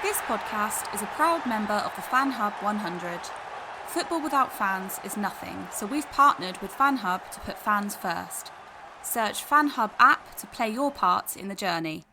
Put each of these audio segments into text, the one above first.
This podcast is a proud member of the Fan Hub 100. Football without fans is nothing, so we've partnered with Fan Hub to put fans first. Search Fan Hub app to play your part in the journey.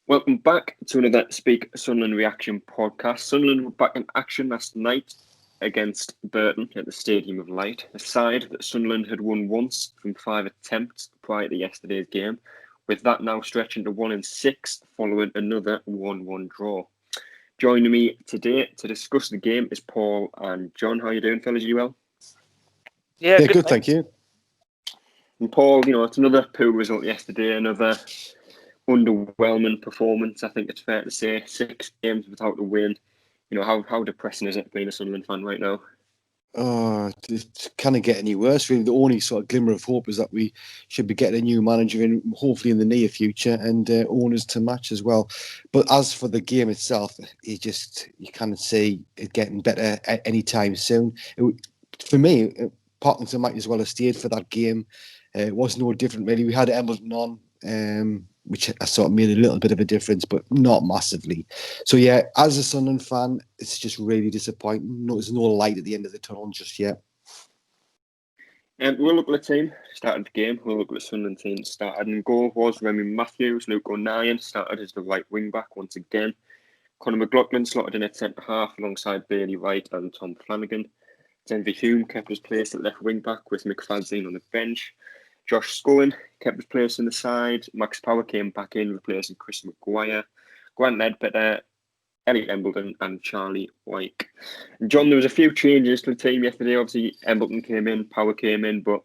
Welcome back to another Speak Sunderland Reaction podcast. Sunderland were back in action last night against Burton at the Stadium of Light, a side that Sunderland had won once from 5 attempts prior to yesterday's game, with that now stretching to 1-6 following another 1-1 draw. Joining me today to discuss the game is Paul and John. How are you doing, fellas? Are you well? Yeah, good, thank you. And Paul, it's another poor result yesterday, another underwhelming performance. I think it's fair to say 6 games without a win. How depressing is it being a Sunderland fan right now? Oh, it can't get any worse, really. The only sort of glimmer of hope is that we should be getting a new manager in, hopefully in the near future, and owners to match as well. But as for the game itself, you can't see it getting better anytime soon. For me, Parkinson might as well have stayed for that game. It was no different, really. We had Embleton on, which I sort of made a little bit of a difference, but not massively. So yeah, as a Sunderland fan, it's just really disappointing. There's no light at the end of the tunnel just yet. We'll look at the team started the game. We'll look at the Sunderland team started. And goal was Remy Matthews. Luke O'Nien started as the right wing back once again. Conor McLaughlin slotted in at centre half alongside Bailey Wright and Tom Flanagan. Denver Hume kept his place at left wing back with McFadzean on the bench. Josh Scullen kept his place on the side. Max Power came back in, replacing Chris Maguire. Grant Ledbetter, Elliot Embleton and Charlie Wyke. And John, there was a few changes to the team yesterday. Obviously, Embleton came in, Power came in, but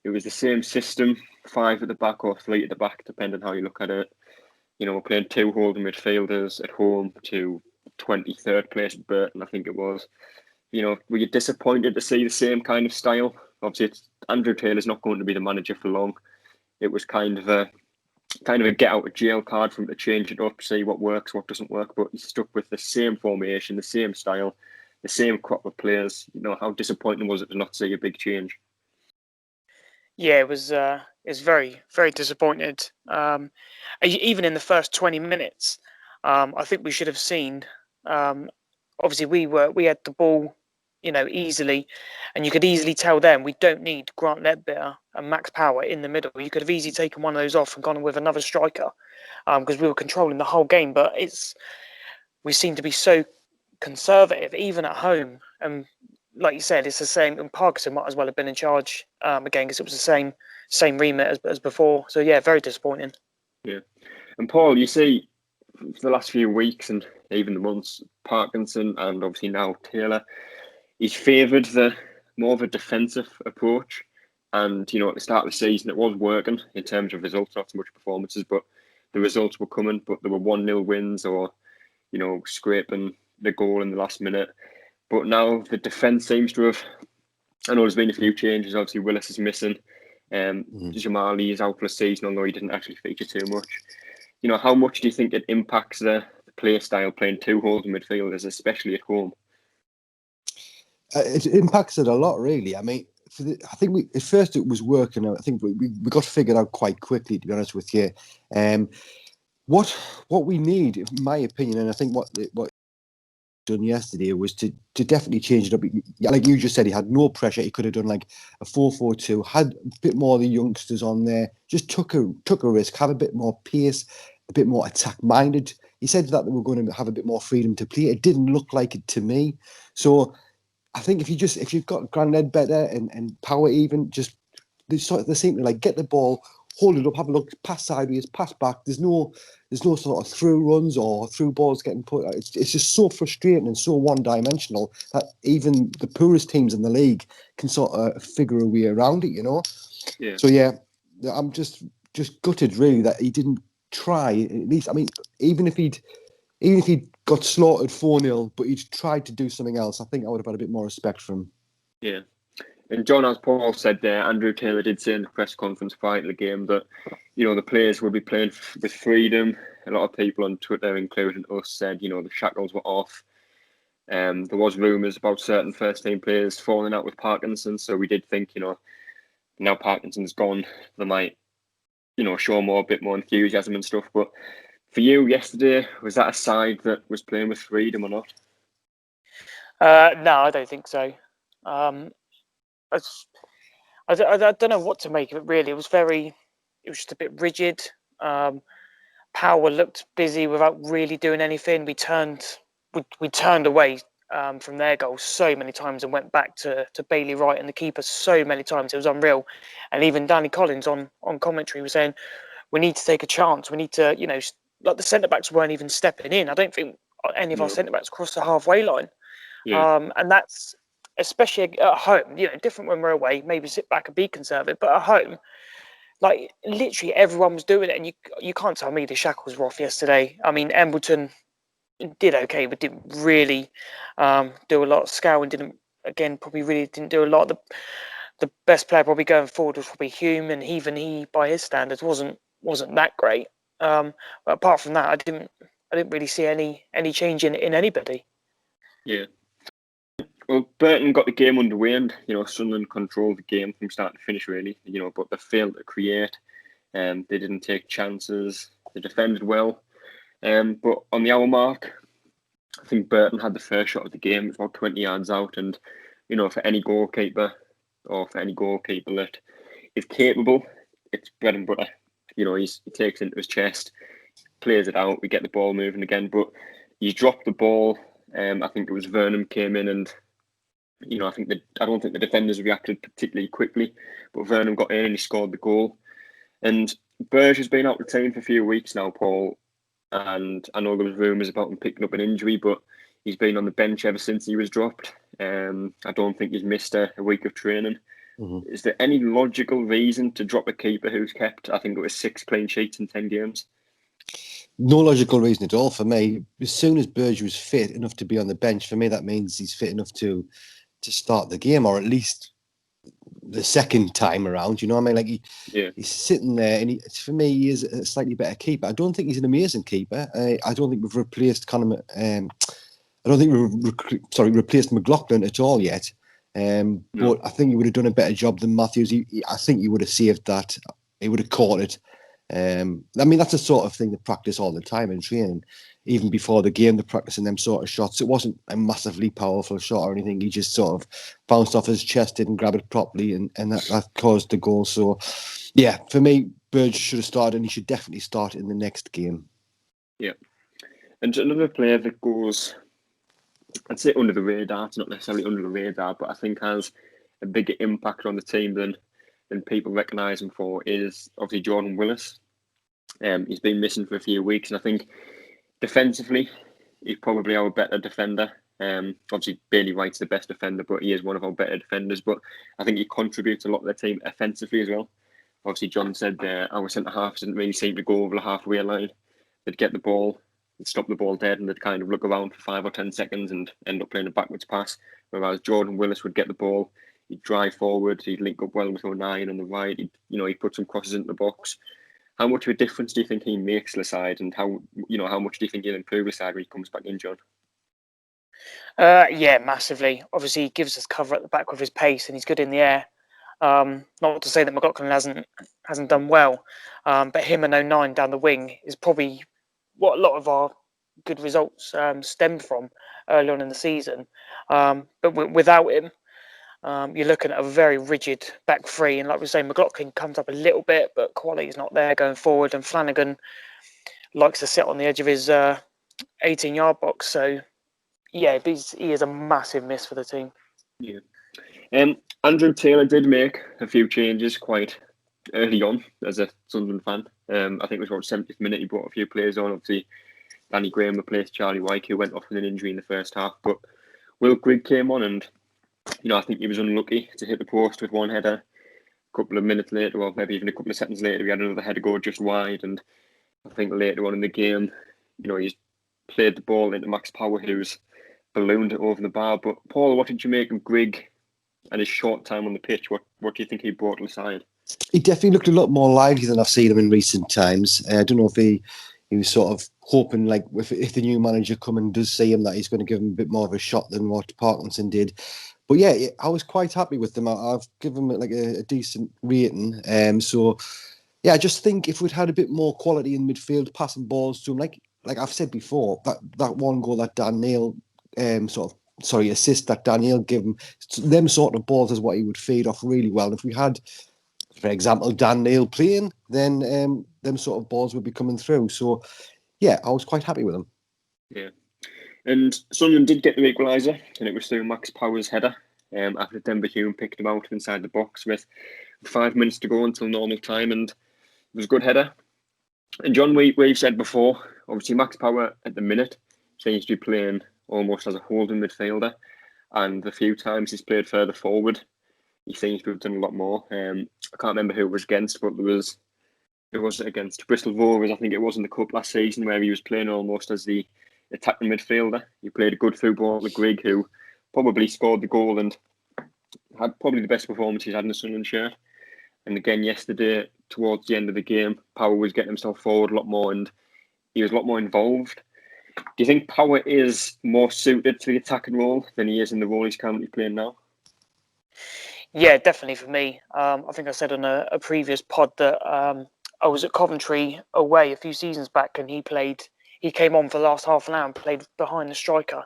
it was the same system, 5 at the back or 3 at the back, depending how you look at it. We're playing 2 holding midfielders at home to 23rd place at Burton, I think it was. Were you disappointed to see the same kind of style? Obviously, Andrew Taylor's not going to be the manager for long. It was kind of a get out of jail card for him to change it up, see what works, what doesn't work. But he's stuck with the same formation, the same style, the same crop of players. How disappointing was it to not see a big change? Yeah, it was very, very disappointed. Even in the first 20 minutes, I think we should have seen. Obviously, we had the ball, easily, and you could easily tell them we don't need Grant Ledbetter and Max Power in the middle. You could have easily taken one of those off and gone with another striker, because we were controlling the whole game. But we seem to be so conservative, even at home. And like you said, it's the same. And Parkinson might as well have been in charge again, because it was the same remit as before. So yeah, very disappointing. Yeah, and Paul, you see, for the last few weeks and even the months, Parkinson and obviously now Taylor, he's favoured the more of a defensive approach. And, at the start of the season, it was working in terms of results, not so much performances, but the results were coming. But there were 1-0 wins or, scraping the goal in the last minute. But now the defence seems to have, I know there's been a few changes. Obviously, Willis is missing. Jamali is out for the season, although he didn't actually feature too much. How much do you think it impacts the play style playing 2 holding midfielders, especially at home? It impacts it a lot, really. I mean, I think at first it was working. I think we got figured out quite quickly, to be honest with you. What we need, in my opinion, and I think what done yesterday was to definitely change it up. Like you just said, he had no pressure. He could have done like a 4-4-2, had a bit more of the youngsters on there, just took a risk, have a bit more pace, a bit more attack minded. He said that they were going to have a bit more freedom to play. It didn't look like it to me. So I think if you've got Grant Ledbetter and Power, even just they seem to like get the ball, hold it up, have a look, pass sideways, pass back. There's no sort of through runs or through balls getting put. It's just so frustrating and so one-dimensional that even the poorest teams in the league can sort of figure a way around it. Yeah. So yeah, I'm just gutted really that he didn't try. At least, I mean, even if he'd got slaughtered 4-0, but he'd tried to do something else, I think I would have had a bit more respect for him. Yeah. And John, as Paul said there, Andrew Taylor did say in the press conference prior to the game that, the players will be playing with freedom. a lot of people on Twitter, including us, said, the shackles were off. There was rumours about certain first-team players falling out with Parkinson's, so we did think, now Parkinson's gone, they might, show a bit more enthusiasm and stuff. But for you yesterday, was that a side that was playing with freedom or not? No, I don't think so. I don't know what to make of it, really. It was just a bit rigid. Power looked busy without really doing anything. We turned away from their goal so many times and went back to Bailey Wright and the keeper so many times. It was unreal. And even Danny Collins on commentary was saying, we need to take a chance. We need to, like the centre-backs weren't even stepping in. I don't think any of our centre-backs crossed the halfway line. Yeah. And that's, especially at home, different when we're away, maybe sit back and be conservative. But at home, like literally everyone was doing it. And you can't tell me the shackles were off yesterday. I mean, Embleton did okay, but didn't really do a lot. Scowen probably really didn't do a lot. The best player probably going forward was probably Hume, and even he, by his standards, wasn't that great. But apart from that, I didn't really see any change in anybody. Yeah. Well, Burton got the game underway, and Sunderland controlled the game from start to finish, really. But they failed to create. They didn't take chances. They defended well. But on the hour mark, I think Burton had the first shot of the game. It was about 20 yards out, and for any goalkeeper that is capable, it's bread and butter. He takes it into his chest, plays it out. We get the ball moving again, but he dropped the ball. I think it was Vernon came in, and I don't think the defenders reacted particularly quickly, but Vernon got in and he scored the goal. And Burge has been out of the team for a few weeks now, Paul. And I know there was rumours about him picking up an injury, but he's been on the bench ever since he was dropped. I don't think he's missed a week of training. Mm-hmm. Is there any logical reason to drop a keeper who's kept, I think it was 6 clean sheets in 10 games? No logical reason at all for me. As soon as Burge was fit enough to be on the bench, for me that means he's fit enough to start the game, or at least the second time around. You know what I mean? Like he's sitting there, and for me, he is a slightly better keeper. I don't think he's an amazing keeper. I don't think we've replaced Conor. I don't think we've replaced McLaughlin at all yet. But I think he would have done a better job than Matthews. I think he would have saved that. He would have caught it. I mean, that's the sort of thing they practice all the time in training. Even before the game, they're practicing them sort of shots. It wasn't a massively powerful shot or anything. He just sort of bounced off his chest, didn't grab it properly, and that caused the goal. So, yeah, for me, Burge should have started, and he should definitely start in the next game. Yeah. And another player that goes, I'd say under the radar, it's not necessarily under the radar, but I think has a bigger impact on the team than people recognise him for, is obviously Jordan Willis. He's been missing for a few weeks, and I think defensively, he's probably our better defender. Obviously, Bailey Wright's the best defender, but he is one of our better defenders. But I think he contributes a lot to the team offensively as well. Obviously, John said our centre-halves didn't really seem to go over the halfway line. They'd get the ball, they'd stop the ball dead, and they'd kind of look around for 5 or 10 seconds and end up playing a backwards pass. Whereas Jordan Willis would get the ball, he'd drive forward, he'd link up well with O'Nien on the right, he'd put some crosses into the box. How much of a difference do you think he makes to the side, and how much do you think he'll improve the side when he comes back in, John? Yeah, massively. Obviously, he gives us cover at the back with his pace, and he's good in the air. Not to say that McLaughlin hasn't done well, but him and O'Nien down the wing is probably what a lot of our good results stemmed from early on in the season. But without him, you're looking at a very rigid back three, and like we say, McLaughlin comes up a little bit, but quality is not there going forward, and Flanagan likes to sit on the edge of his 18-yard box. So, yeah, he is a massive miss for the team. Yeah. Andrew Taylor did make a few changes quite early on as a Sunderland fan. I think it was about 70th minute he brought a few players on. Obviously, Danny Graham replaced Charlie Wyke, who went off with an injury in the first half. But Will Grigg came on, and I think he was unlucky to hit the post with one header. A couple of minutes later, or maybe even a couple of seconds later, he had another header go just wide. And I think later on in the game, he's played the ball into Max Power, who's ballooned it over the bar. But Paul, what did you make of Grigg and his short time on the pitch? What do you think he brought to the side? He definitely looked a lot more lively than I've seen him in recent times. I don't know if he was sort of hoping, like, if the new manager come and does see him, that he's going to give him a bit more of a shot than what Parkinson did. But yeah, I was quite happy with them. I've given him like a decent rating. So yeah, I just think if we'd had a bit more quality in midfield, passing balls to him, like I've said before, that one goal that Dan Neil assist that Daniel gave him, them sort of balls is what he would feed off really well. And if we had, for example, Dan Neil playing, then them sort of balls would be coming through. So yeah, I was quite happy with them. Yeah. And Sunderland did get the equaliser, and it was through Max Power's header after Denver Hume picked him out inside the box with 5 minutes to go until normal time, and it was a good header. And John, we've said before, obviously Max Power at the minute seems to be playing almost as a holding midfielder, and the few times he's played further forward, he seems to have done a lot more. I can't remember who it was against, but it was against Bristol Rovers, I think it was in the Cup last season, where he was playing almost as the attacking midfielder. He played a good through ball to Grigg, who probably scored the goal and had probably the best performance he's had in the Sunderland shirt. And again, yesterday, towards the end of the game, Power was getting himself forward a lot more and he was a lot more involved. Do you think Power is more suited to the attacking role than he is in the role he's currently playing now? Yeah, definitely for me. I think I said on a previous pod that I was at Coventry away a few seasons back, and he came on for the last half an hour and played behind the striker,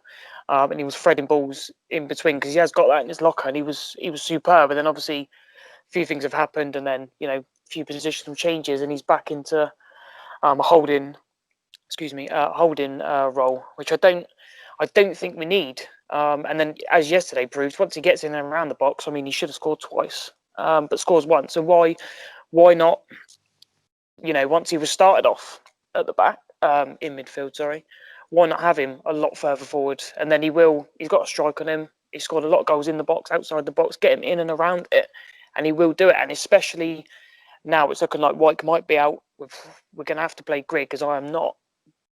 and he was threading balls in between because he has got that in his locker, and he was superb. And then obviously a few things have happened, and then a few positional changes, and he's back into a holding role, which I don't think we need. And then, as yesterday proved, once he gets in and around the box, I mean, he should have scored twice, but scores once. So why not? Once he was started off at the back, in midfield, sorry, why not have him a lot further forward? And then he's got a strike on him. He scored a lot of goals in the box, outside the box, get him in and around it, and he will do it. And especially now, it's looking like White might be out. We're going to have to play Grigg, because I am not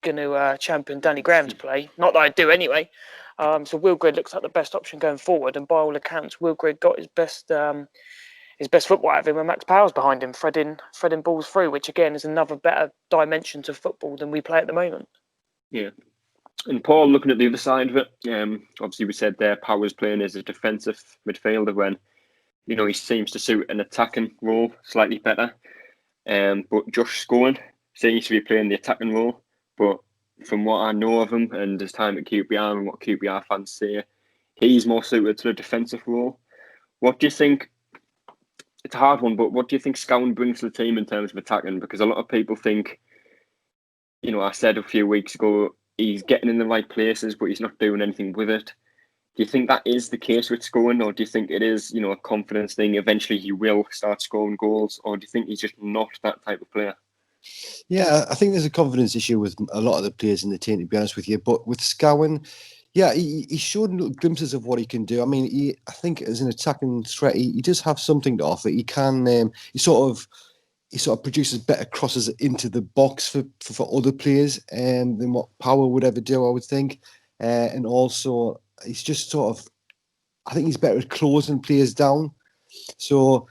going to champion Danny Graham to play. Not that I do anyway. So Will Grigg looks like the best option going forward, and by all accounts, Will Grigg got his best football out of him when Max Power's behind him, threading balls through, which again is another better dimension to football than we play at the moment. Yeah. And Paul, looking at the other side of it, obviously we said there Power's playing as a defensive midfielder when, he seems to suit an attacking role slightly better. But Josh Scowen seems to be playing the attacking role. But from what I know of him and his time at QPR and what QPR fans say, he's more suited to the defensive role. What do you think? It's a hard one, but what do you think Scowen brings to the team in terms of attacking? Because a lot of people think, I said a few weeks ago, he's getting in the right places, but he's not doing anything with it. Do you think that is the case with Scowen, or do you think it is, a confidence thing? Eventually he will start scoring goals, or do you think he's just not that type of player? Yeah, I think there's a confidence issue with a lot of the players in the team, to be honest with you. But with Scowen, yeah, he showed little glimpses of what he can do. I mean, I think as an attacking threat, he does have something to offer. He can, he sort of produces better crosses into the box for other players than what Power would ever do, I would think. And also, he's just I think he's better at closing players down. So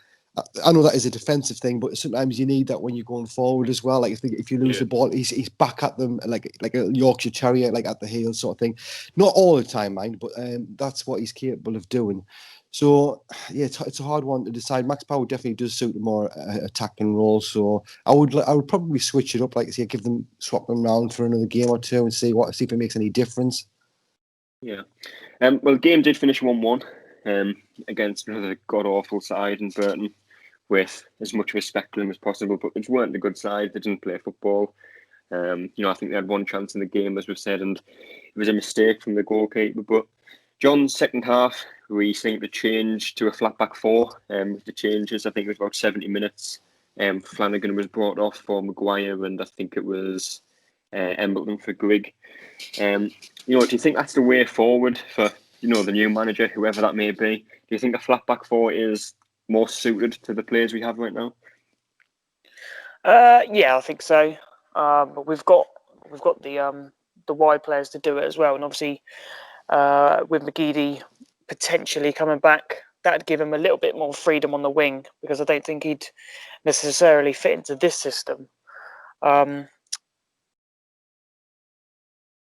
I know that is a defensive thing, but sometimes you need that when you're going forward as well. Like if you lose the ball, he's back at them like a Yorkshire Terrier, like at the heels sort of thing. Not all the time, mind, but that's what he's capable of doing. So yeah, it's a hard one to decide. Max Power definitely does suit a more attacking role. So I would probably switch it up, like I say, swap them around for another game or two and see if it makes any difference. Yeah. Well, the game did finish 1-1 against another god-awful side in Burton, with as much respect to them as possible, but they weren't a good side. They didn't play football. I think they had one chance in the game, as we've said, and it was a mistake from the goalkeeper. But John's second half, we seemed to change to a flat back four. With the changes, I think it was about 70 minutes. Flanagan was brought off for Maguire, and I think it was Embleton for Grigg. Do you think that's the way forward for the new manager, whoever that may be? Do you think a flat back four is more suited to the players we have right now? Yeah, I think so. But we've got the wide players to do it as well, and obviously with McGeady potentially coming back, that'd give him a little bit more freedom on the wing, because I don't think he'd necessarily fit into this system.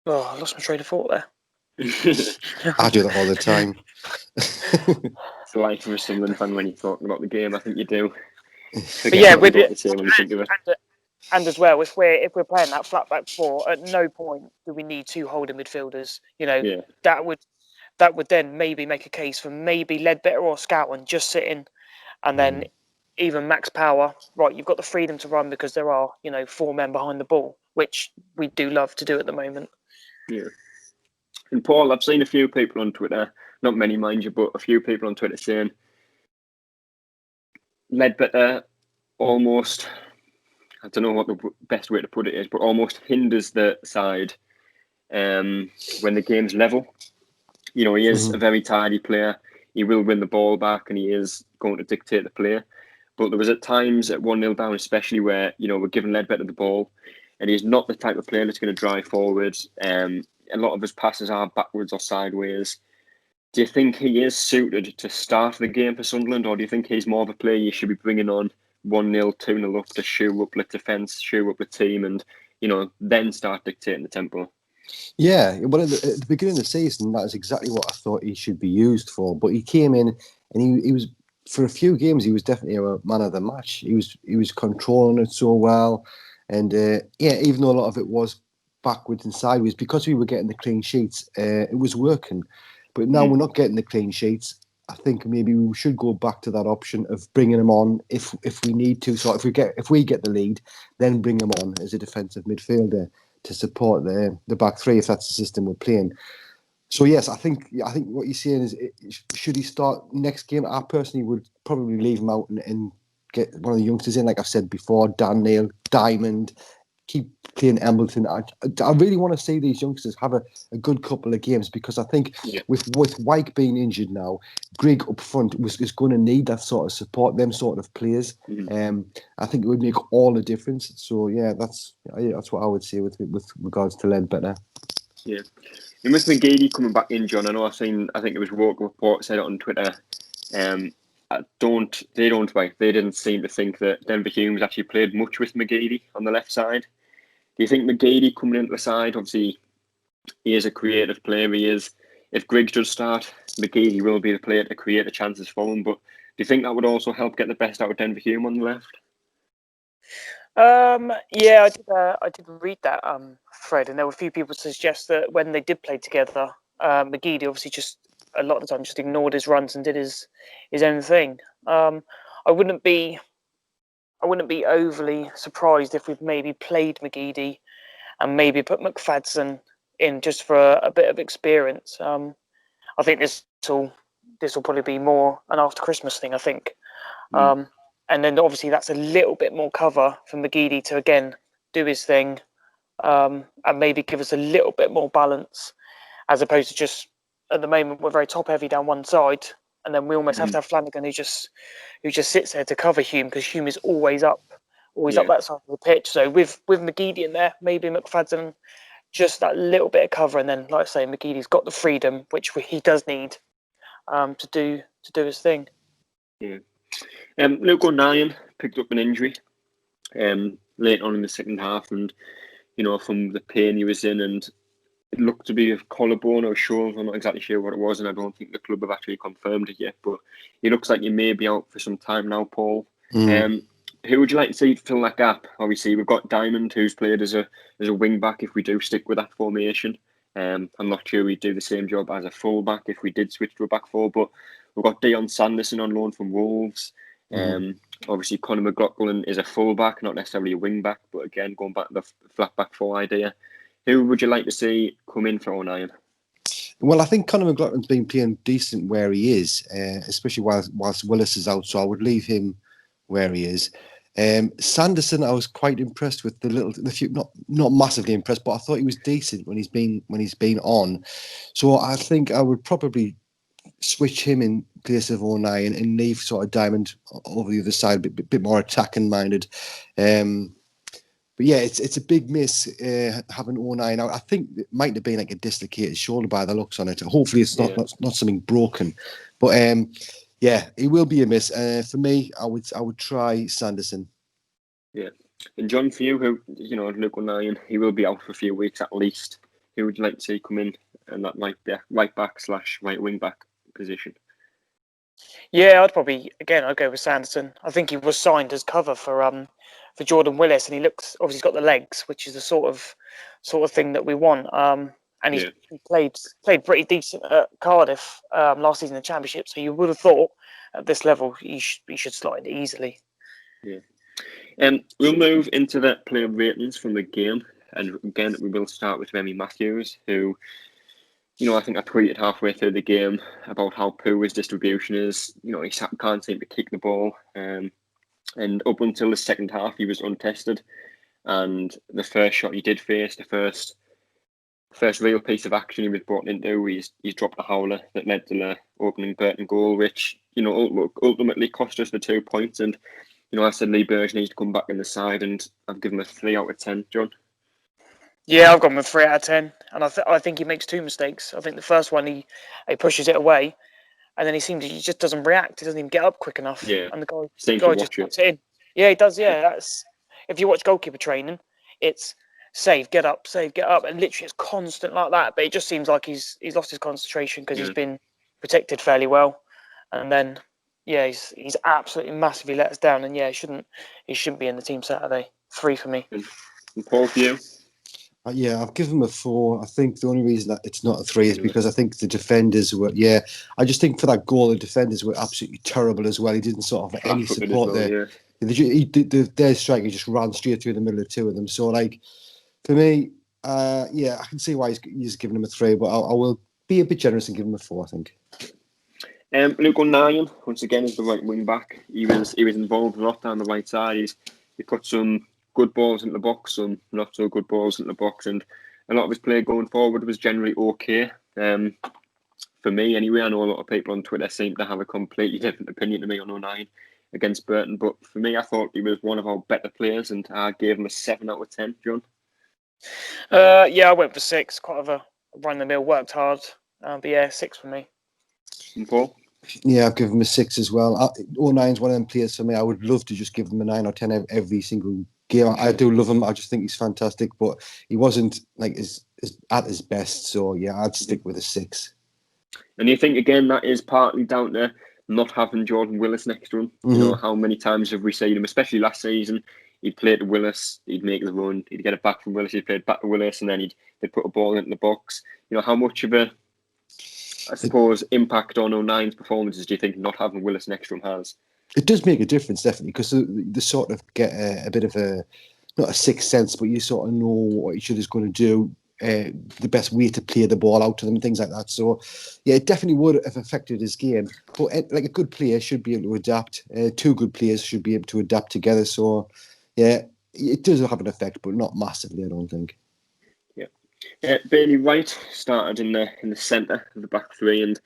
Oh, I lost my train of thought there. I do that all the time. It's the life of a Sunderland fan when you're talking about the game. I think you do. But yeah, with What it, to say when you think of it. and as well, if we're playing that flat back four, at no point do we need two holding midfielders. Yeah. That would then maybe make a case for maybe Ledbetter or Scouten just sitting, and then even Max Power. Right, you've got the freedom to run because there are 4 men behind the ball, which we do love to do at the moment. Yeah. And Paul, I've seen a few people on Twitter, not many mind you, but a few people on Twitter saying Ledbetter almost, I don't know what the best way to put it is, but almost hinders the side when the game's level. He is a very tidy player. He will win the ball back and he is going to dictate the play. But there was at times at 1-0 down, especially where, we're giving Ledbetter the ball and he's not the type of player that's going to drive forward. A lot of his passes are backwards or sideways. Do you think he is suited to start the game for Sunderland, or do you think he's more of a player you should be bringing on 1-0, 2-0 up to shoe up the defence, shoe up the team, and then start dictating the tempo? Yeah, well, at the beginning of the season, that is exactly what I thought he should be used for. But he came in and he was, for a few games, he was definitely a man of the match. He was controlling it so well, and even though a lot of it was backwards and sideways, because we were getting the clean sheets, it was working. But now we're not getting the clean sheets. I think maybe we should go back to that option of bringing him on if we need to. So if we get the lead, then bring him on as a defensive midfielder to support the back three if that's the system we're playing. So yes, I think what you're saying is, should he start next game? I personally would probably leave him out and get one of the youngsters in, like I've said before, Dan Neil, Diamond, keep playing Embleton. I really want to see these youngsters have a good couple of games, because I think with Wyke being injured now, Grigg up front is going to need that sort of support, them sort of players. I think it would make all the difference. So yeah, that's what I would say with regards to Ledbetter. Yeah. And with McGeady coming back in, John, I think it was Woke Report said it on Twitter. They didn't seem to think that Denver Humes actually played much with McGeady on the left side. Do you think McGeady coming into the side, obviously, he is a creative player, he is. If Griggs does start, McGeady will be the player to create the chances for him, but do you think that would also help get the best out of Denver Hume on the left? Yeah, I did read that thread, and there were a few people suggest that when they did play together, McGeady obviously just a lot of the time just ignored his runs and did his own thing. I wouldn't be overly surprised if we've maybe played McGeady and maybe put McFadden in just for a bit of experience. I think this will probably be more an after Christmas thing, I think. And then obviously that's a little bit more cover for McGeady to again do his thing, and maybe give us a little bit more balance, as opposed to just at the moment we're very top heavy down one side, and then we almost have to have Flanagan who just sits there to cover Hume, because Hume is always up that side of the pitch. So with McGeady in there, maybe McFadden just that little bit of cover, and then like I say, McGeady's got the freedom which he does need to do his thing. Yeah. Luke O'Nien picked up an injury late on in the second half, and from the pain he was in, and it looked to be a collarbone or a shoulder. I'm not exactly sure what it was, and I don't think the club have actually confirmed it yet. But he looks like he may be out for some time now, Paul. Who would you like to see fill that gap? Obviously, we've got Diamond, who's played as a wing back if we do stick with that formation. I'm not sure we'd do the same job as a full back if we did switch to a back four, but we've got Dion Sanderson on loan from Wolves. Obviously, Conor McLaughlin is a full back, not necessarily a wing back, but again, going back to the flat back four idea. Who would you like to see come in for O'Nien? Well, I think Conor McLaughlin's been playing decent where he is, especially whilst Willis is out, so I would leave him where he is. Sanderson, I was quite impressed with the few, not massively impressed, but I thought he was decent when he's been on. So I think I would probably switch him in place of O'Nien and leave sort of Diamond over the other side, a bit more attacking minded. But yeah, it's a big miss having O'Nien out. I think it might have been like a dislocated shoulder by the looks on it. Hopefully it's not something broken. But yeah, it will be a miss. For me, I would try Sanderson. Yeah. And John, for you, who Luke O'Nien, he will be out for a few weeks at least. Who would you like to see come in and that right back / right wing back position? Yeah, I'd go with Sanderson. I think he was signed as cover for Jordan Willis, and he obviously he's got the legs, which is the sort of thing that we want. And he played pretty decent at Cardiff last season in the Championship. So you would have thought at this level he should slot in easily. Yeah. We'll move into the player ratings from the game, and again we will start with Remy Matthews, who, I think I tweeted halfway through the game about how poor his distribution is. He can't seem to kick the ball, and up until the second half he was untested. And the first shot he did face, the first real piece of action he was brought into, he's dropped a howler that led to the opening Burton goal, which ultimately cost us the 2 points. And I said Lee Burge needs to come back in the side, and I've given him a 3 out of 10. John? Yeah, I've got him a 3 out of 10, and I think he makes 2 mistakes. I think the first one he pushes it away, and then he just doesn't react. He doesn't even get up quick enough. Yeah, and the guy just puts it in. Yeah, he does. Yeah, that's if you watch goalkeeper training, it's save, get up, and literally it's constant like that. But it just seems like he's lost his concentration because he's been protected fairly well, and then he's absolutely massively let us down. And he shouldn't be in the team Saturday. 3 for me. And Paul, for you? Yeah, I've given him a 4. I think the only reason that it's not a 3 is because I think the defenders were. Yeah, I just think for that goal, the defenders were absolutely terrible as well. He didn't sort of any support there. Their striker just ran straight through the middle of 2 of them. So, for me, I can see why he's giving him a 3, but I will be a bit generous and give him a 4, I think. Luke O'Neill, once again, is the right wing back. He was involved a lot down the right side. He put some good balls into the box, some not so good balls into the box, and a lot of his play going forward was generally okay. For me, anyway, I know a lot of people on Twitter seem to have a completely different opinion to me on O'Neill against Burton, but for me, I thought he was one of our better players, and I gave him a 7 out of 10. John? I went for 6. Quite of a run the mill, worked hard, but 6 for me. And Paul? Yeah, I've given him a 6 as well. O'Nine's one of them players for me. I would love to just give him a 9 or 10 every single game. I do love him. I just think he's fantastic, but he wasn't at his best. So yeah, I'd stick with a 6. And you think again that is partly down to not having Jordan Willis next to him? Mm-hmm. How many times have we seen him, especially last season? He'd play to Willis, he'd make the run, he'd get it back from Willis, he'd play it back to Willis, and then they'd put a ball into the box. How much of a, I suppose, impact on O'Nine's performances do you think not having Willis next to him has? It does make a difference, definitely, because they sort of get a bit of not a sixth sense, but you sort of know what each other's going to do, the best way to play the ball out to them and things like that. So, yeah, it definitely would have affected his game. But a good player should be able to adapt. 2 good players should be able to adapt together. So, yeah, it does have an effect, but not massively, I don't think. Bailey Wright started in the centre of the back 3, and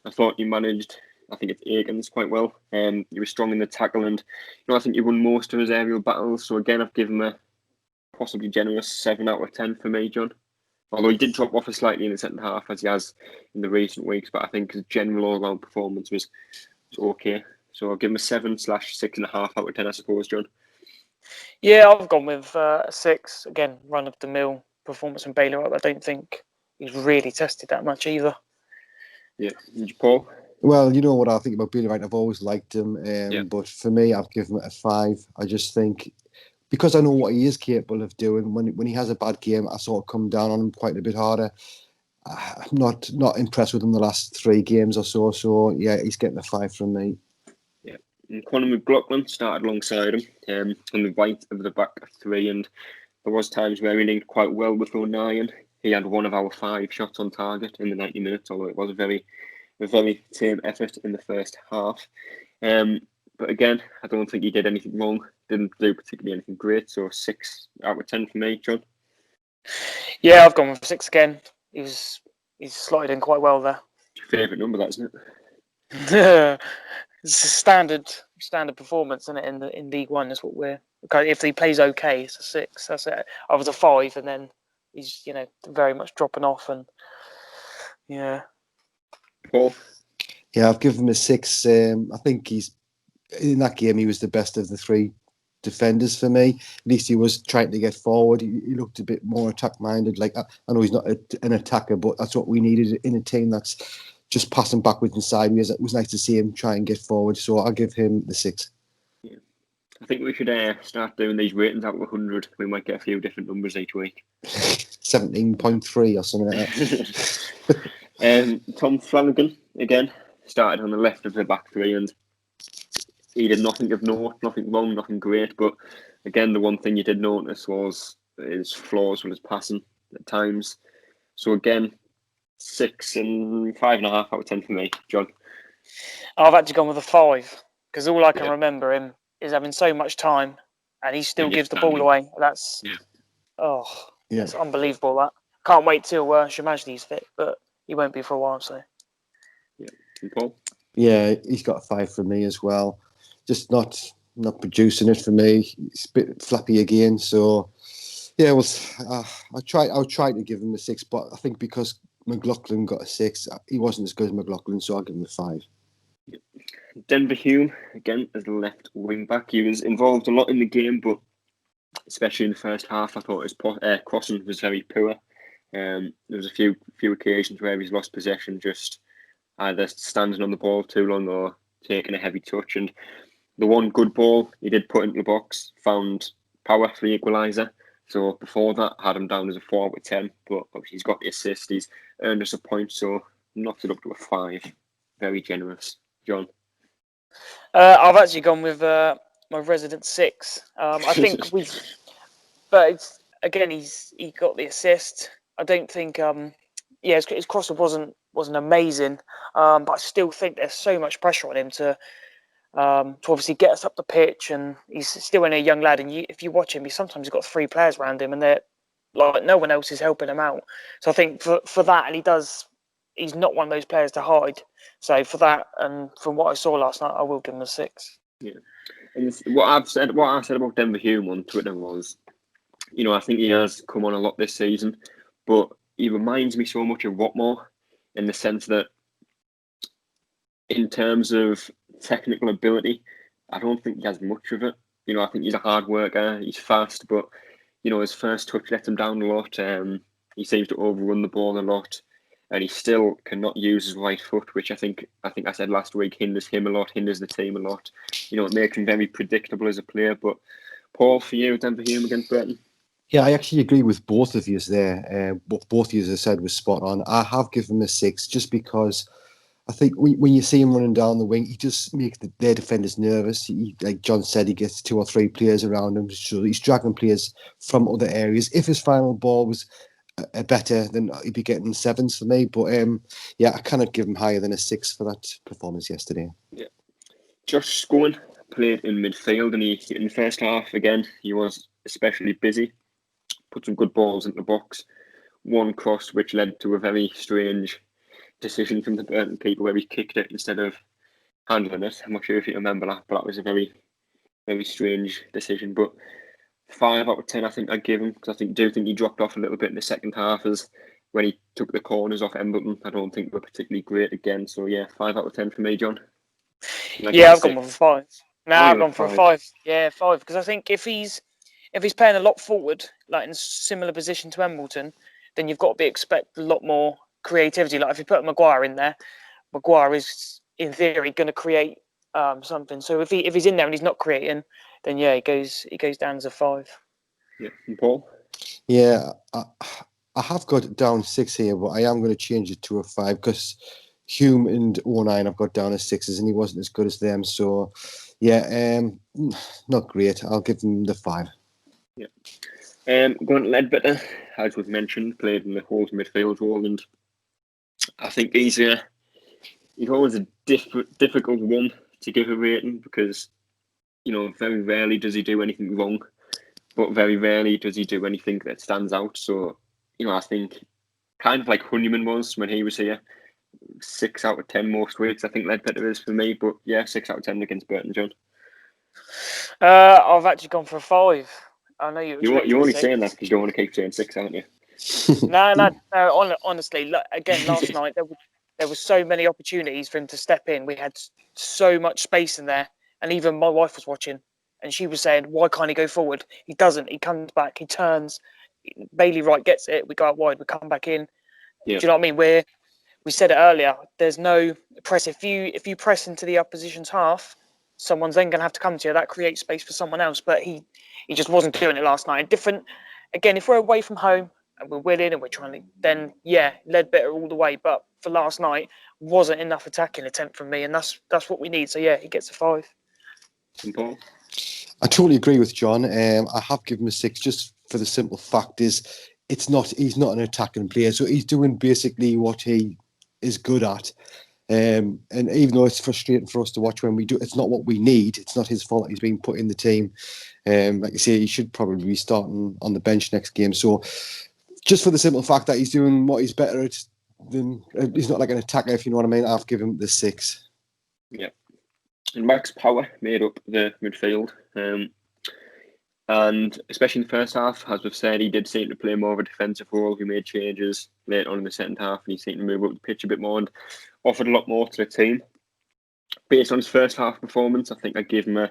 I thought he managed, I think it's Aikens, quite well. He was strong in the tackle, and I think he won most of his aerial battles. So again, I've given him a possibly generous 7 out of 10 for me, John. Although he did drop off slightly in the second half, as he has in the recent weeks, but I think his general all-round performance was okay. So I'll give him a 7/6.5 out of 10, I suppose, John. Yeah, I've gone with a 6. Again, run-of-the-mill performance from Bailey Wright. I don't think he's really tested that much either. Yeah, Paul? Well, you know what I think about Bailey Wright. I've always liked him, but for me, I've given it a 5. I just think, because I know what he is capable of doing, when he has a bad game, I sort of come down on him quite a bit harder. I'm not impressed with him the last 3 games or so. So yeah, he's getting a 5 from me. Yeah, and Conor McLaughlin started alongside him on the right of the back 3, and there was times where he linked quite well with O'Neill. He had 1 of our 5 shots on target in the 90 minutes, although it was a very tame effort in the first half. But again, I don't think he did anything wrong. Didn't do particularly anything great. So 6 out of 10 for me, John. Yeah, I've gone with 6 again. He's slotted in quite well there. Your favourite number, that isn't it? It's a standard performance, isn't it? In League One, that's what we're. If he plays okay, it's a 6. That's it. I was a 5, and then he's very much dropping off, and yeah. Paul? Yeah, I've given him a 6. I think he's in that game. He was the best of the 3 defenders for me. At least he was trying to get forward. He looked a bit more attack-minded. Like, I know he's not an attacker, but that's what we needed in a team that's just passing backwards and sideways. It was nice to see him try and get forward, so I'll give him the 6. Yeah. I think we should start doing these ratings out of 100. We might get a few different numbers each week. 17.3 or something like that. Tom Flanagan, again, started on the left of the back three, and he did nothing of note, nothing wrong, nothing great. But again, the one thing you did notice was his flaws with his passing at times. So again, 6 and 5.5 out of 10 for me, John. I've actually gone with a 5 because all I can remember him is having so much time, and he still gives the ball away. That's that's unbelievable. That can't wait till Shamajd's fit, but he won't be for a while. So yeah, and Paul. Yeah, he's got a 5 for me as well. Just not producing it for me. It's a bit flappy again. So yeah, I'll try to give him a 6, but I think because McLaughlin got a 6, he wasn't as good as McLaughlin, so I'll give him a 5. Denver Hume, again, as the left wing back. He was involved a lot in the game, but especially in the first half, I thought his crossing was very poor. There was a few occasions where he's lost possession, just either standing on the ball too long or taking a heavy touch. And the one good ball he did put into the box found power for the equaliser. So before that, I had him down as a 4 out of 10, but obviously he's got the assist. He's earned us a point, so knocked it up to a 5. Very generous. John? I've actually gone with my resident 6. I think but it's, again, he got the assist. I don't think his crosser wasn't amazing, but I still think there's so much pressure on him to obviously get us up the pitch, and he's still only a young lad. And if you watch him, he's got 3 players around him, and they're like no one else is helping him out. So I think for that, and he's not one of those players to hide. So for that, and from what I saw last night, I will give him a 6. Yeah, and what I said about Denver Hume on Twitter was, I think he has come on a lot this season, but he reminds me so much of Watmore in the sense that, in terms of technical ability, I don't think he has much of it. I think he's a hard worker. He's fast, but his first touch lets him down a lot. He seems to overrun the ball a lot, and he still cannot use his right foot, which I think I said last week hinders him a lot, hinders the team a lot. It makes him very predictable as a player. But Paul, for you, Denver Hume against Burton? Yeah, I actually agree with both of you there. Both of you, as I said, was spot on. I have given him a 6 just because I think when you see him running down the wing, he just makes their defenders nervous. Like John said, he gets 2 or 3 players around him, so he's dragging players from other areas. If his final ball was better, then he'd be getting 7s for me. But I cannot give him higher than a 6 for that performance yesterday. Yeah, Josh Scowen played in midfield, and in the first half again he was especially busy. Put some good balls into the box. One cross which led to a very strange decision from the Burton keeper where he kicked it instead of handling it. I'm not sure if you remember that, but that was a very, very strange decision. But 5 out of 10, I think I'd give him, because I do think he dropped off a little bit in the second half, as when he took the corners off Embleton. I don't think we're particularly great again. So yeah, 5 out of 10 for me, John. I've gone for a 5. I've gone for a 5. Yeah, 5, because I think if he's playing a lot forward, like in a similar position to Embleton, then you've got to expect a lot more creativity. Like if you put Maguire in there, Maguire is in theory going to create something. So if he's in there and he's not creating, then he goes down as a 5. Yeah, and Paul? Yeah, I have got it down 6 here, but I am going to change it to a 5 because Hume and 09 I've got down as 6s, and he wasn't as good as them. So yeah, not great. I'll give him the 5. Yeah. Going to Ledbetter, as we've mentioned, played in the whole midfield role, and I think he's always a difficult one to give a rating because, very rarely does he do anything wrong, but very rarely does he do anything that stands out. So, I think kind of like Honeyman was when he was here, 6 out of 10 most weeks. I think Ledbetter is for me, but yeah, 6 out of 10 against Burton, John. I've actually gone for a 5. I know you're only saying that because you don't want to keep saying 6, aren't you? No. Honestly, again, last night there were so many opportunities for him to step in. We had so much space in there, and even my wife was watching, And she was saying, why can't he go forward? He doesn't. He comes back. He turns. Bailey Wright gets it. We go out wide. We come back in. Yeah. Do you know what I mean? We said it earlier. There's no press. If you press into the opposition's half, someone's then going to have to come to you. That creates space for someone else. But he just wasn't doing it last night. Different. Again, if we're away from home and we're winning and we're trying to, then yeah, Ledbetter all the way. But for last night, wasn't enough attacking attempt from me, and that's what we need. So yeah, he gets a 5. And Paul? I totally agree with John. I have given him a 6 just for the simple fact is he's not an attacking player, so he's doing basically what he is good at. And even though it's frustrating for us to watch when we do, it's not what we need. It's not his fault he's being put in the team. Like you say, he should probably be starting on the bench next game. So just for the simple fact that he's doing what he's better at than he's not like an attacker, if you know what I mean. I've given him the 6. Yeah. And Max Power made up the midfield. And especially in the first half, as we've said, he did seem to play more of a defensive role. He made changes later on in the second half, and he seemed to move up the pitch a bit more and offered a lot more to the team. Based on his first half performance, I think I gave him a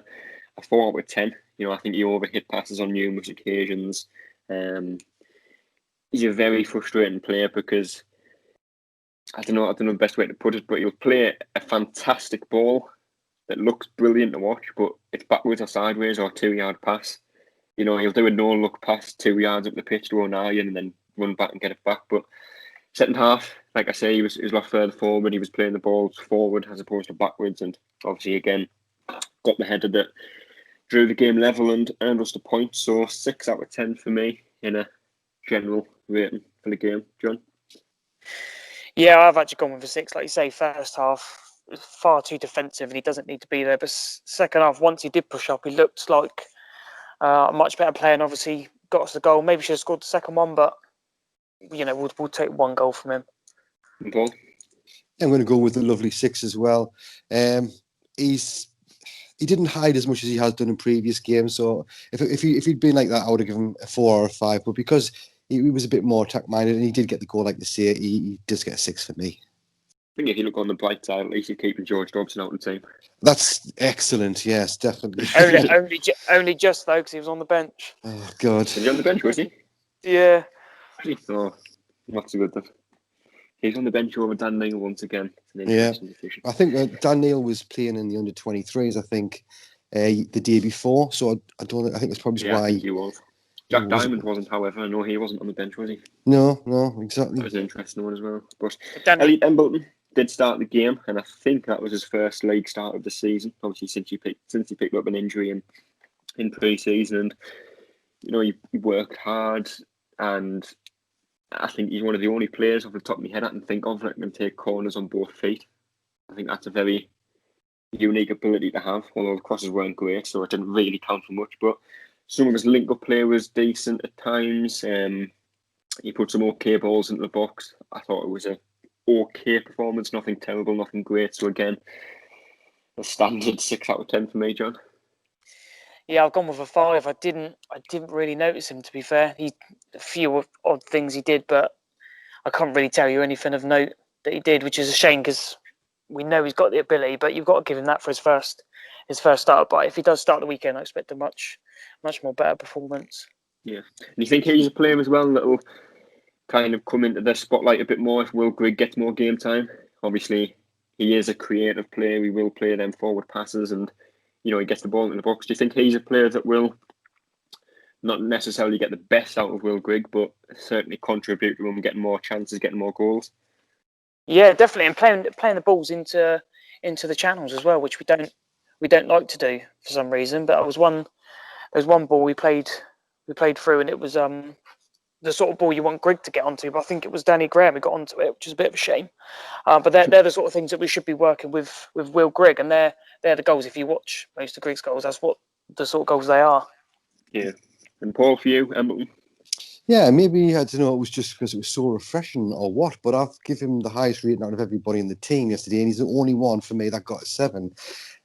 4 out of 10. You know, I think he overhit passes on numerous occasions. He's a very frustrating player because I don't know the best way to put it, but he'll play a fantastic ball that looks brilliant to watch, but it's backwards or sideways or a 2-yard pass. You know, he'll do a no-look pass 2 yards up the pitch to O'Neill and then run back and get it back. But second half, like I say, he was a lot further forward. He was playing the balls forward as opposed to backwards, and obviously again got the header that drew the game level and earned us the point. So 6 out of 10 for me in a general rating for the game. John? Yeah, I've actually gone with a 6. Like you say, first half was far too defensive and he doesn't need to be there. But second half, once he did push up, he looked like a much better player, and obviously got us the goal. Maybe should have scored the second one, but you know, we'll take 1 goal from him. And Paul? I'm going to go with the lovely 6 as well. He didn't hide as much as he has done in previous games. So if he'd been like that, I would have given him a 4 or a 5. But because he was a bit more attack minded and he did get the goal, like you say, he does get a 6 for me. I think if you look on the bright side, at least you're keeping George Dobson out of the team. That's excellent. Yes, definitely. only just though, because he was on the bench. Oh God. Was he on the bench, was he? Yeah. Oh, not so good then. He's on the bench over Dan Neil once again. It's an interesting decision. I think Dan Neil was playing in the under-23s. I think the day before. So I think that's probably why he was. Jack Diamond wasn't, however. No, he wasn't on the bench, was he? No, exactly. That was an interesting one as well. But Danny Embleton did start the game, and I think that was his first league start of the season. Obviously, since he picked up an injury in pre-season, and you know he worked hard, and I think he's one of the only players off the top of my head I can think of that can take corners on both feet. I think that's a very unique ability to have. Although the crosses weren't great, so it didn't really count for much. But some of his link-up play was decent at times. He put some okay balls into the box. I thought it was a okay performance, nothing terrible, nothing great. So again, a standard 6 out of 10 for me, John. Yeah, I've gone with a 5. I didn't really notice him, to be fair. A few odd things he did, but I can't really tell you anything of note that he did, which is a shame because we know he's got the ability, but you've got to give him that for his first start. But if he does start the weekend, I expect a much more better performance. Yeah. And you think he's a player as well that will kind of come into the spotlight a bit more if Will Grigg gets more game time? Obviously, he is a creative player. He will play them forward passes and, you know, he gets the ball in the box. Do you think he's a player that will not necessarily get the best out of Will Grigg, but certainly contribute to him getting more chances, getting more goals? Yeah, definitely. And playing the balls into the channels as well, which we don't like to do for some reason. But there's one ball we played through, and it was the sort of ball you want Grigg to get onto. But I think it was Danny Graham who got onto it, which is a bit of a shame. But they're the sort of things that we should be working with Will Grigg, and they're the goals. If you watch most of Grigg's goals, that's what the sort of goals they are. Yeah. And Paul, for you, Embleton? Yeah, maybe, I don't know, it was just because it was so refreshing or what, but I've given him the highest rating out of everybody in the team yesterday, and he's the only one for me that got a 7.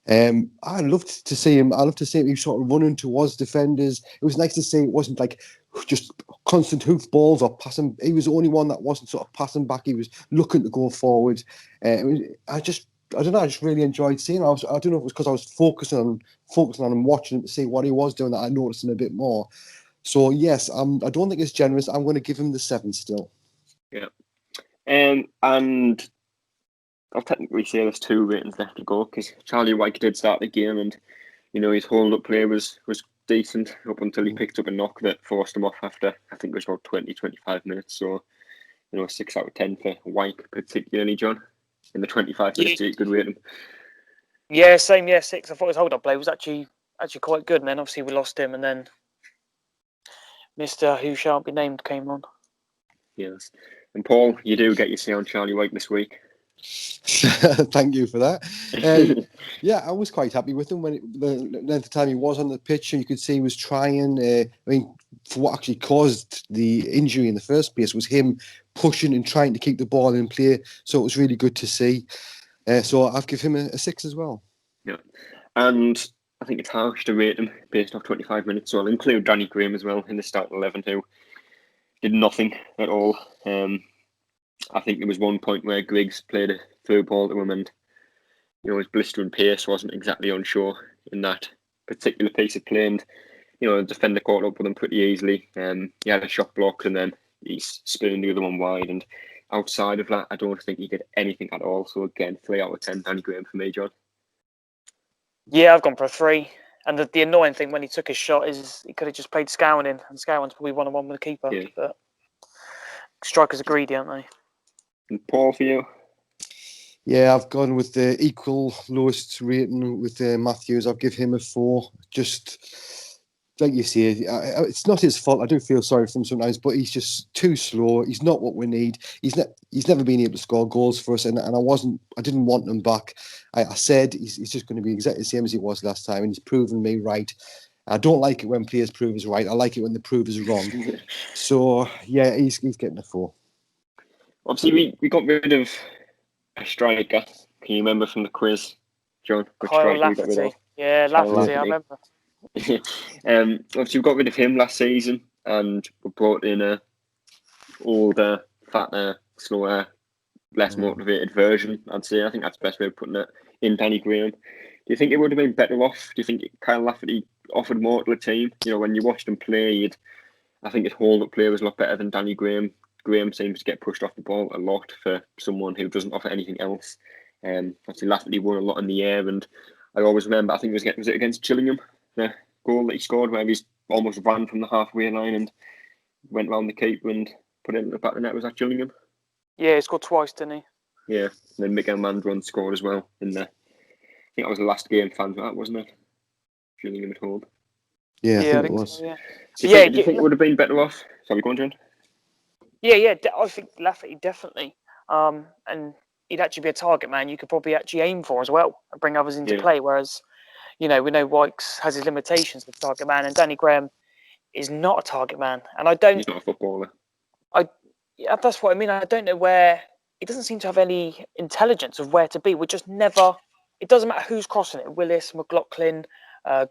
I loved to see him. He was sort of running towards defenders. It was nice to see it wasn't like just constant hoof balls or passing. He was the only one that wasn't sort of passing back. He was looking to go forward. I just I don't know. I just really enjoyed seeing him. I don't know if it was because I was focusing on him, watching him to see what he was doing, that I noticed him a bit more. So yes, I don't think it's generous. I'm going to give him the 7 still. Yeah. And I'll technically say there's 2 ratings left to go because Charlie White did start the game, and his hold-up play was decent up until he picked up a knock that forced him off after, I think it was about 20-25 minutes. So 6 out of 10 for White, particularly, John. In the 25 minutes, you could rate him. Yeah, same. Yeah, 6. I thought his hold-up play was actually quite good, and then obviously we lost him, and then Mr. Who Shan't Be Named came on. Yes. And Paul, you do get your say on Charlie White this week. Thank you for that. Yeah, I was quite happy with him when the length of time he was on the pitch, and you could see he was trying. For what actually caused the injury in the first place was him pushing and trying to keep the ball in play. So it was really good to see. So I've give him a 6 as well. Yeah, and I think it's harsh to rate him based off 25 minutes. So I'll include Danny Graham as well in the starting 11 who did nothing at all. I think there was one point where Griggs played a through ball to him, and his blistering pace wasn't exactly on show in that particular piece of play. And the defender caught up with him pretty easily. He had a shot blocked, and then he spooned the other one wide. And outside of that, I don't think he did anything at all. So again, 3 out of 10, Danny Graham for me, John. Yeah, I've gone for a 3. And the annoying thing when he took his shot is he could have just played Scowen in, and Scowen's probably 1-on-1 with the keeper. Yeah. But strikers are greedy, aren't they? And Paul, for you? Yeah, I've gone with the equal lowest rating with Matthews. I'll give him a 4. Just like you say, it's not his fault. I do feel sorry for him sometimes, but he's just too slow. He's not what we need. He's never been able to score goals for us, and I didn't want him back. I said he's just going to be exactly the same as he was last time, and he's proven me right. I don't like it when players prove us right. I like it when they prove us wrong. So yeah, he's getting a 4. Obviously, we got rid of a striker. Can you remember from the quiz, John? Which Kyle striker we got rid Lafferty. of? Yeah, Lafferty, I remember. Obviously, we got rid of him last season, and we brought in a older, fatter, slower, less motivated version. I'd say. I think that's the best way of putting it. In Danny Graham, do you think it would have been better off? Do you think Kyle Lafferty offered more to the team? When you watched him play, I think his hold-up play was a lot better than Danny Graham. Graham seems to get pushed off the ball a lot for someone who doesn't offer anything else. Obviously, Lafferty won a lot in the air, and I always remember, I think was it against Gillingham, the goal that he scored where he's almost ran from the halfway line and went round the keeper and put it in the back of the net. Was that Gillingham? Yeah, he scored twice, didn't he? Yeah, and then Miguel Mandron scored as well in there. I think that was the last game fans were at, wasn't it? Gillingham at home. Yeah, I think it was. So, yeah. Do you think it would have been better off? Sorry, go on, John. Yeah, I think Lafferty definitely. And he'd actually be a target man you could probably actually aim for as well and bring others into play. Whereas, we know Wykes has his limitations as a target man, and Danny Graham is not a target man. And He's not a footballer. That's what I mean. I don't know where. He doesn't seem to have any intelligence of where to be. We're just never. It doesn't matter who's crossing it. Willis, McLaughlin,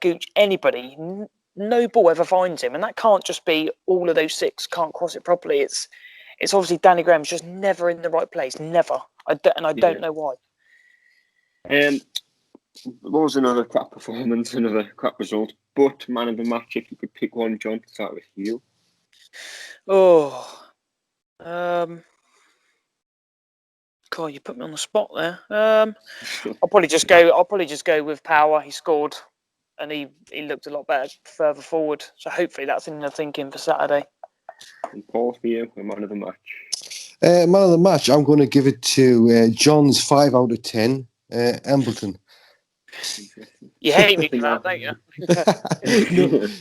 Gooch, anybody. No ball ever finds him, and that can't just be all of those 6 can't cross it properly. It's obviously Danny Graham's just never in the right place. Never. I don't know why. What was another crap performance, another crap result? But man of the match, if you could pick one, John, start with you. God, you put me on the spot there. I'll probably just go with Power. He scored, and he looked a lot better further forward. So hopefully that's in the thinking for Saturday. And Paul, for you, the man of the match. Man of the match, I'm going to give it to John's 5 out of 10, Embleton. You hate me for that, don't you?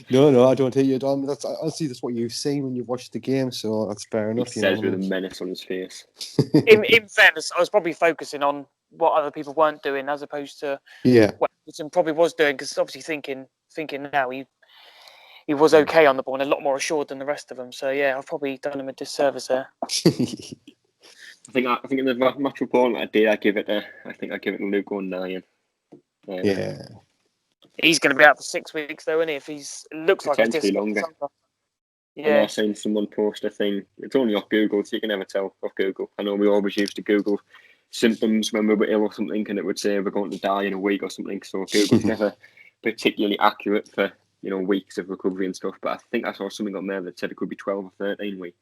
No, I don't hate you, Don. Honestly, that's what you've seen when you've watched the game, so that's fair enough. He says with a menace on his face. In fairness, I was probably focusing on what other people weren't doing as opposed to what Wilson probably was doing, because obviously thinking now he was okay on the ball and a lot more assured than the rest of them. So yeah, I've probably done him a disservice there. I think in the match report I did. I give it a Luke O'Neill. Yeah. He's going to be out for 6 weeks though, isn't he? If it looks like it's longer. Yeah. I've seen someone post a thing. It's only off Google, so you can never tell off Google. I know we always used to Google symptoms when we were ill or something, and it would say we're going to die in a week or something. So Google's never particularly accurate for weeks of recovery and stuff. But I think I saw something on there that said it could be 12 or 13 weeks,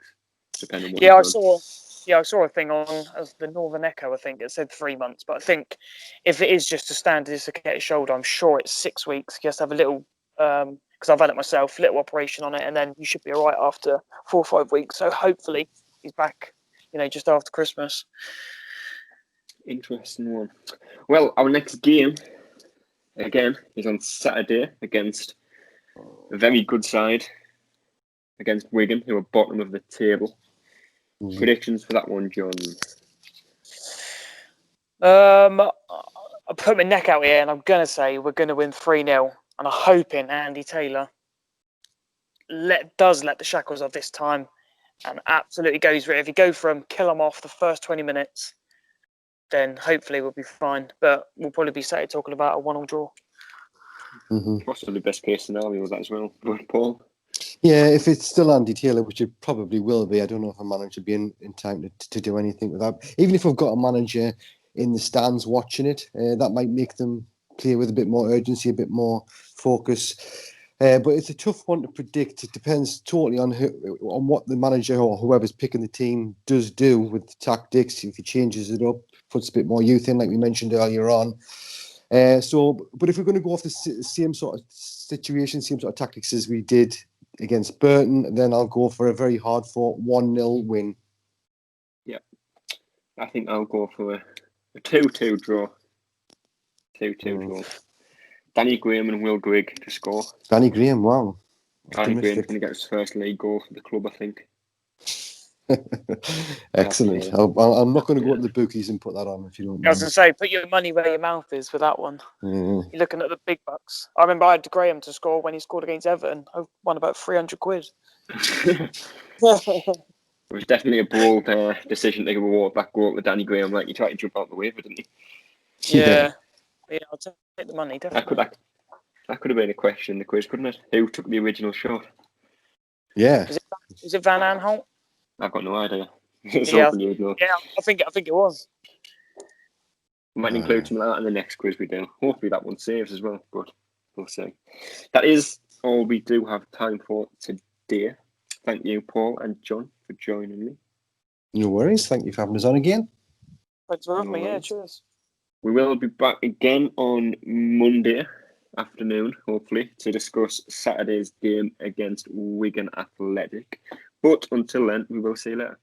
depending on what Yeah, you've done. I saw a thing on as the Northern Echo. I think it said 3 months, but I think if it is just a standard dislocated shoulder, I'm sure it's 6 weeks. You just have a little, because I've had it myself, little operation on it, and then you should be all right after 4 or 5 weeks. So hopefully he's back, just after Christmas. Interesting one. Well, our next game again is on Saturday against a very good side, against Wigan, who are bottom of the table. Predictions for that one, John? I put my neck out here, and I'm gonna say we're gonna win 3-0, and I'm hoping Andy Taylor does let the shackles off this time, and absolutely goes for it. If he go for him, kill him off the first 20 minutes, then hopefully we'll be fine. But we'll probably be sat here talking about a 1-1 draw. Possibly best case scenario that as well. But Paul? Yeah, if it's still Andy Taylor, which it probably will be, I don't know if a manager will be in time to do anything with that. Even if we've got a manager in the stands watching it, that might make them play with a bit more urgency, a bit more focus. But it's a tough one to predict. It depends totally on what the manager or whoever's picking the team does do with the tactics. If he changes it up, puts a bit more youth in, like we mentioned earlier on. But if we're going to go off the same sort of situation, same sort of tactics as we did against Burton, then I'll go for a very hard-fought 1-0 win. Yeah, I think I'll go for a 2-2 draw. 2-2 draw. Danny Graham and Will Grigg to score. Danny Graham, wow. Danny Graham's going to get his first league goal for the club, I think. Excellent. I'm not going to go to the bookies and put that on if you don't mind. I was going to say, put your money where your mouth is for that one. You're looking at the big bucks. I remember I had Graham to score when he scored against Everton. I won about 300 quid. It was definitely a bold decision to reward that goal to Danny Graham. Like, he tried to jump out the waiver, didn't he? Yeah, I'll take the money, definitely. That could have been a question in the quiz, couldn't it? Who took the original shot? Yeah. Was it Van Aanholt? I've got no idea. Yeah, I think it was. We might include something like that in the next quiz we do. Hopefully that one saves as well, but we'll see. That is all we do have time for today. Thank you, Paul and John, for joining me. No worries. Thank you for having us on again. Thanks for having me. Yeah, cheers. We will be back again on Monday afternoon, hopefully, to discuss Saturday's game against Wigan Athletic. But until then, we will see you later.